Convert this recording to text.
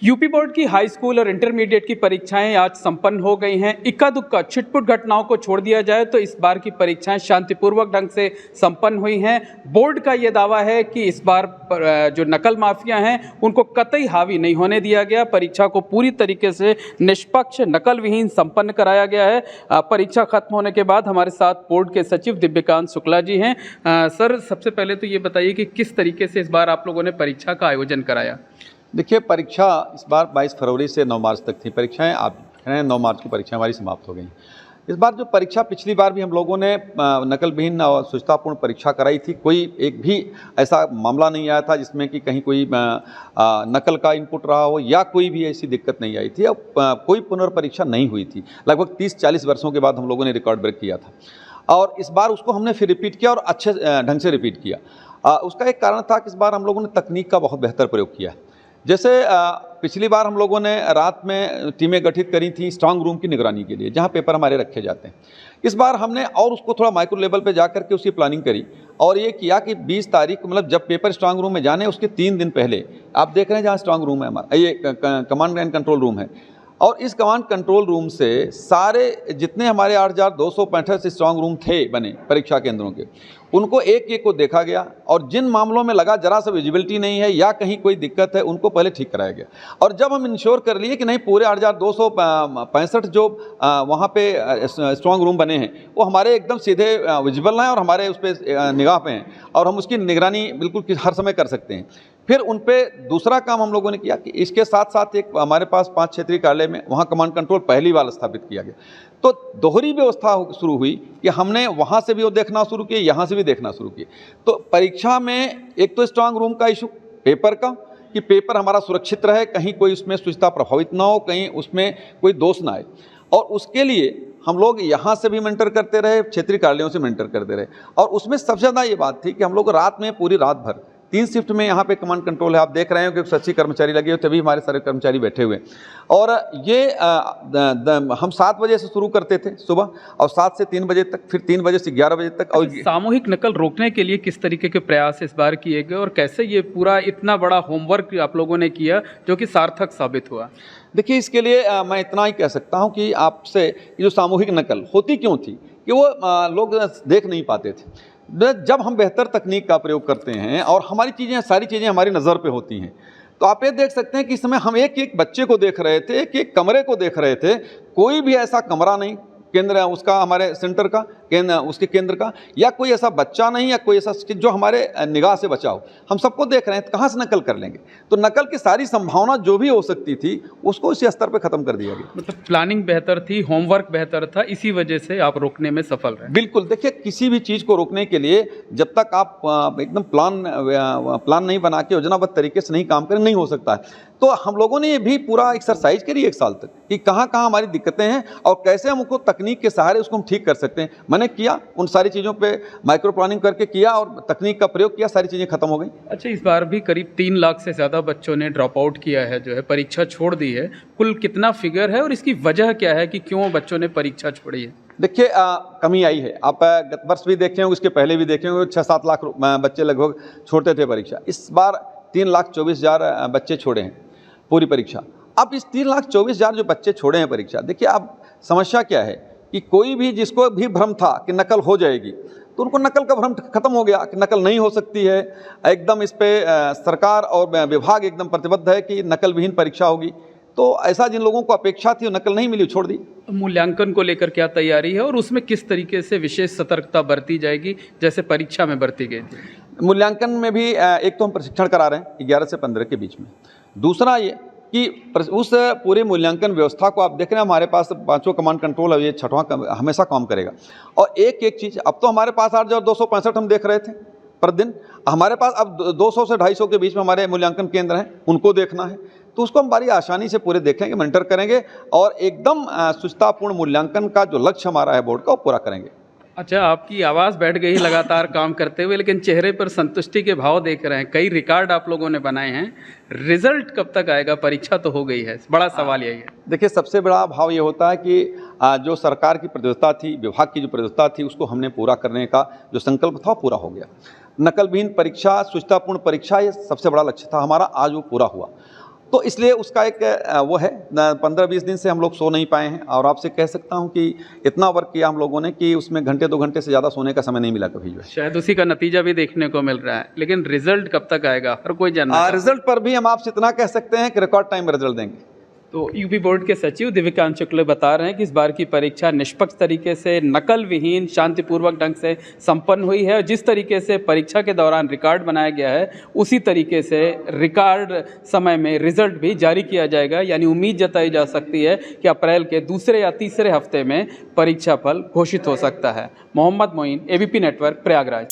UP board की high school और intermediate की परीक्षाएं आज संपन्न हो गई हैं। इक्का दुक्का छिटपुट घटनाओं को छोड़ दिया जाए तो इस बार की परीक्षाएं शांतिपूर्वक ढंग से संपन्न हुई हैं। बोर्ड का ये दावा है कि इस बार जो नकल माफिया हैं उनको कतई हावी नहीं होने दिया गया। परीक्षा को पूरी तरीके से निष्पक्ष नकल विहीन संपन्न कराया गया है। परीक्षा खत्म होने के बाद हमारे साथ बोर्ड के सचिव दिव्यकांत शुक्ला जी हैं। सर, सबसे पहले तो ये बताइए कि किस तरीके से इस बार आप लोगों ने परीक्षा का आयोजन कराया। देखिए, परीक्षा इस बार 22 फरवरी से 9 मार्च तक थी। परीक्षाएं आप 9 मार्च को परीक्षाएं हमारी समाप्त हो गई। इस बार जो परीक्षा, पिछली बार भी हम लोगों ने नकल विहीन और शुचितापूर्ण परीक्षा कराई थी। कोई एक भी ऐसा मामला नहीं आया था जिसमें कि कहीं कोई नकल का इनपुट रहा हो या कोई भी ऐसी दिक्कत नहीं आई थी। अब कोई पुनर्परीक्षा नहीं हुई थी। लगभग 30-40 वर्षों के बाद हम लोगों ने रिकॉर्ड ब्रेक किया था और इस बार उसको हमने फिर रिपीट किया और अच्छे ढंग से रिपीट किया। उसका एक कारण था कि इस बार हम लोगों ने तकनीक का बहुत बेहतर प्रयोग किया है। जैसे पिछली बार हम लोगों ने रात में टीमें गठित करी थी स्ट्रांग रूम की निगरानी के लिए, जहां पेपर हमारे रखे जाते हैं। इस बार हमने और उसको थोड़ा माइक्रो लेवल पे जा करके उसकी प्लानिंग करी और ये किया कि 20 तारीख को, मतलब जब पेपर स्ट्रांग रूम में जाने उसके 3 दिन पहले, आप देख रहे हैं जहाँ स्ट्रांग रूम है हमारा, ये कमांड एंड कंट्रोल रूम है, और इस कमांड कंट्रोल रूम से सारे जितने हमारे 8,265 स्ट्रांग रूम थे बने परीक्षा केंद्रों के, उनको एक एक को देखा गया और जिन मामलों में लगा जरा सा विजिबिलिटी नहीं है या कहीं कोई दिक्कत है उनको पहले ठीक कराया गया। और जब हम इंश्योर कर लिए कि नहीं, पूरे 8,265 जो वहाँ पे स्ट्रांग रूम बने हैं वो हमारे एकदम सीधे विजिबल हैं और हमारे उस पर निगाह पे हैं और हम उसकी निगरानी बिल्कुल हर समय कर सकते हैं। फिर उन पे दूसरा काम हम लोगों ने किया कि इसके साथ साथ एक हमारे पास 5 क्षेत्रीय कार्यालय में वहाँ कमांड कंट्रोल पहली बार स्थापित किया गया। तो दोहरी व्यवस्था शुरू हुई कि हमने वहाँ से भी वो देखना शुरू किए, यहाँ से भी देखना शुरू किए। तो परीक्षा में एक तो स्ट्रांग रूम का इशू, पेपर का, कि पेपर हमारा सुरक्षित रहे, कहीं कोई उसमें शुचिता प्रभावित ना हो, कहीं उसमें कोई दोष ना आए, और उसके लिए हम लोग यहाँ से भी मेंटर करते रहे, क्षेत्रीय कार्यालयों से मेंटर करते रहे। और उसमें सबसे ज़्यादा ये बात थी कि हम लोग रात में, पूरी रात भर 3 शिफ्ट में यहाँ पे कमांड कंट्रोल है। आप देख रहे हो कि 80 कर्मचारी लगे हुए, तभी हमारे सारे कर्मचारी बैठे हुए। और ये हम 7 बजे से शुरू करते थे सुबह और 7 से 3 बजे तक, फिर 3 बजे से 11 बजे तक। और सामूहिक नकल रोकने के लिए किस तरीके के प्रयास इस बार किए गए और कैसे ये पूरा इतना बड़ा होमवर्क आप लोगों ने किया जो कि सार्थक साबित हुआ? देखिए, इसके लिए मैं इतना ही कह सकता हूँ कि आपसे ये जो सामूहिक नकल होती क्यों थी कि वो लोग देख नहीं पाते थे। जब हम बेहतर तकनीक का प्रयोग करते हैं और हमारी चीज़ें, सारी चीज़ें हमारी नज़र पे होती हैं, तो आप ये देख सकते हैं कि इस समय हम एक एक बच्चे को देख रहे थे, एक एक कमरे को देख रहे थे। कोई भी ऐसा कमरा नहीं केंद्र उसका, हमारे सेंटर का उसके केंद्र का, या कोई ऐसा बच्चा नहीं या कोई ऐसा जो हमारे निगाह से बचा हो। हम सबको देख रहे हैं, कहाँ से नकल कर लेंगे? तो नकल की सारी संभावना जो भी हो सकती थी उसको इसी स्तर पर खत्म कर दिया गया। मतलब प्लानिंग बेहतर थी, होमवर्क बेहतर था, इसी वजह से आप रोकने में सफल रहे। बिल्कुल। देखिए, किसी भी चीज़ को रोकने के लिए जब तक आप एकदम प्लान नहीं बना के योजनाबद्ध तरीके से नहीं काम करें, नहीं हो सकता है। तो हम लोगों ने ये भी पूरा एक्सरसाइज करी 1 साल तक कि कहाँ कहाँ हमारी दिक्कतें हैं और कैसे हम उसको तकनीक के सहारे उसको हम ठीक कर सकते हैं। मैंने किया, उन सारी चीज़ों पे माइक्रो प्लानिंग करके किया और तकनीक का प्रयोग किया, सारी चीज़ें खत्म हो गई। अच्छा, इस बार भी करीब 3 लाख से ज़्यादा बच्चों ने ड्रॉप आउट किया है, जो है परीक्षा छोड़ दी है। कुल कितना फिगर है और इसकी वजह क्या है कि क्यों बच्चों ने परीक्षा छोड़ी है? देखिए, कमी आई है। आप गत वर्ष भी देखे होंगे, उसके पहले भी देखे होंगे, 6-7 लाख बच्चे लगभग छोड़ते थे परीक्षा। इस बार 3,24,000 बच्चे छोड़े हैं पूरी परीक्षा। अब इस 3,24,000 जो बच्चे छोड़े हैं परीक्षा, देखिए अब समस्या क्या है कि कोई भी, जिसको भी भ्रम था कि नकल हो जाएगी, तो उनको नकल का भ्रम खत्म हो गया कि नकल नहीं हो सकती है। एकदम इस पे सरकार और विभाग एकदम प्रतिबद्ध है कि नकल विहीन परीक्षा होगी। तो ऐसा जिन लोगों को अपेक्षा थी, वो नकल नहीं मिली, छोड़ दी। मूल्यांकन को लेकर क्या तैयारी है और उसमें किस तरीके से विशेष सतर्कता बरती जाएगी जैसे परीक्षा में बरती गई थी? मूल्यांकन में भी एक तो हम प्रशिक्षण करा रहे हैं 11 से 15 के बीच में। दूसरा ये कि उस पूरे मूल्यांकन व्यवस्था को आप देख रहे हैं, हमारे पास 5 कमांड कंट्रोल है, ये 6वां हमेशा काम करेगा। और एक एक चीज़, अब तो हमारे पास 8,265 हम देख रहे थे प्रतिदिन, हमारे पास अब 200 से 250 के बीच में हमारे मूल्यांकन केंद्र हैं, उनको देखना है। तो उसको हम बड़ी आसानी से पूरे देखेंगे, मॉनिटर करेंगे और एकदम शुचितापूर्ण मूल्यांकन का जो लक्ष्य हमारा है बोर्ड का, वो पूरा करेंगे। अच्छा, आपकी आवाज़ बैठ गई लगातार काम करते हुए, लेकिन चेहरे पर संतुष्टि के भाव देख रहे हैं। कई रिकॉर्ड आप लोगों ने बनाए हैं। रिजल्ट कब तक आएगा? परीक्षा तो हो गई है, बड़ा सवाल यही है। देखिए, सबसे बड़ा भाव ये होता है कि जो सरकार की प्रतिबद्धता थी, विभाग की जो प्रतिबद्धता थी, उसको हमने पूरा करने का जो संकल्प था पूरा हो गया। नकल विहीन परीक्षा, शुचितापूर्ण परीक्षा, ये सबसे बड़ा लक्ष्य था हमारा, आज वो पूरा हुआ। तो इसलिए उसका एक वो है 15-20 दिन से हम लोग सो नहीं पाए हैं, और आपसे कह सकता हूं कि इतना वर्क किया हम लोगों ने कि उसमें घंटे 2 घंटे से ज़्यादा सोने का समय नहीं मिला कभी जो है। शायद उसी का नतीजा भी देखने को मिल रहा है, लेकिन रिजल्ट कब तक आएगा हर कोई जानना चाहता है। रिजल्ट पर भी हम आपसे इतना कह सकते हैं कि रिकॉर्ड टाइम में रिजल्ट देंगे। तो यूपी बोर्ड के सचिव दिव्यकांत शुक्ल बता रहे हैं कि इस बार की परीक्षा निष्पक्ष तरीके से, नकल विहीन, शांतिपूर्वक ढंग से संपन्न हुई है, और जिस तरीके से परीक्षा के दौरान रिकॉर्ड बनाया गया है उसी तरीके से रिकॉर्ड समय में रिजल्ट भी जारी किया जाएगा। यानी उम्मीद जताई जा सकती है कि अप्रैल के दूसरे या तीसरे हफ्ते में परीक्षा फल घोषित हो सकता है। Mohammed Moin, ABP network, Prayagraj.